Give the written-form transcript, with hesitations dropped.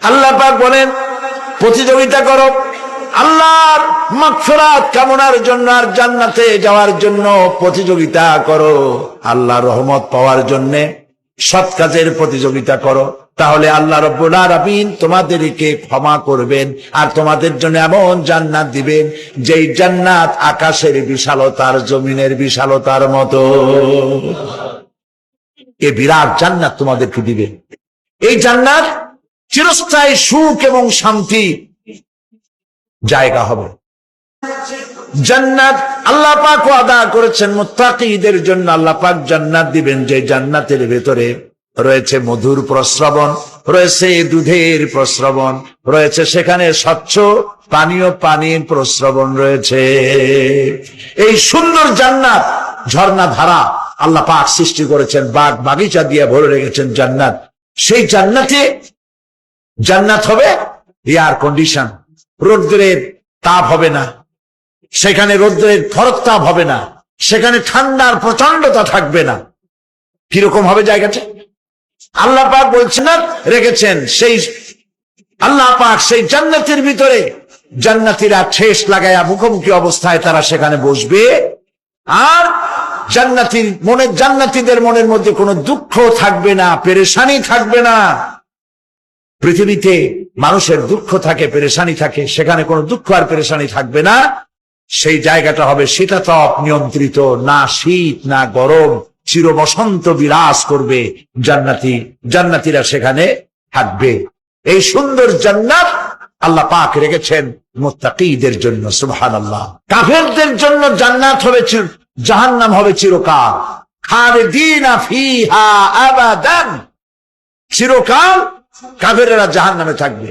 আল্লাহ পাক বলেন প্রতিযোগিতা করো আল্লাহর মাগফিরাত কামনার জন্য আর জান্নাতে যাওয়ার জন্য প্রতিযোগিতা করো, আল্লাহর রহমত পাওয়ার জন্য সৎ কাজের প্রতিযোগিতা করো, তাহলে আল্লাহ রাব্বুল আলামিন তোমাদেরকে ক্ষমা করবেন আর তোমাদের জন্য এমন জান্নাত দিবেন যেই জান্নাত আকাশের বিশালতার জমিনের বিশালতার মতো। এ বিরাট জান্নাত তোমাদেরকে দিবেন। এই জান্নাত চিরস্থায়ী সুখ এবং শান্তি জায়গা হবে। জান্নাত আল্লাহ পাক ওয়াদা করেছেন মুত্তাকিদের জন্য। আল্লাহ পাক জান্নাত দিবেন যে জান্নাতের ভেতরে রয়েছে মধুর প্রস্রবণ, রয়েছে দুধের প্রস্রবণ, রয়েছে সেখানে স্বচ্ছ পানির প্রস্রবণ রয়েছে। এই সুন্দর জান্নাত ঝর্ণা ধারা আল্লাহ পাক সৃষ্টি করেছেন, বাগ বাগিচা দিয়ে ভরে রেখেছেন জান্নাত। সেই জান্নাতে জান্নাত হবে এয়ার কন্ডিশন, রৌদ্রের তাপ হবে না সেখানে, রৌদ্রের খরতাপ হবে না সেখানে, ঠান্ডার প্রচন্ডতা থাকবে না। কিরকম হবে জায়গাটা? আল্লাহ পাক বলছেন না রেখেছেন সেই আল্লাহ পাক সেই জান্নাতের ভিতরে জান্নাতীরা ঠেস লাগায়া মুখোমুখি অবস্থায় তারা সেখানে বসবে, আর জান্নাতীদের মনের মধ্যে কোনো দুঃখ থাকবে না, পেরেশানি থাকবে না। পৃথিবীতে মানুষের দুঃখ থাকে, পেরেশানি থাকে, সেখানে কোনো দুঃখ আর পেরেশানি থাকবে না। সেই জায়গাটা হবে শীতাতপ নিয়ন্ত্রিত, না শীত না গরম, চির বসন্ত বিরাজ করবে। জান্নাতীরা সেখানে থাকবে। এই সুন্দর জান্নাত আল্লাহ পাক রেখেছেন মুত্তাকিদের জন্য। সুবহানাল্লাহ। কাফেরদের জন্য জান্নাত হবে, জাহান্নাম হবে চিরকাল। খালিদিনা ফিহা আবাদান, চিরকাল কাফেরেরা জাহান্নামে থাকবে।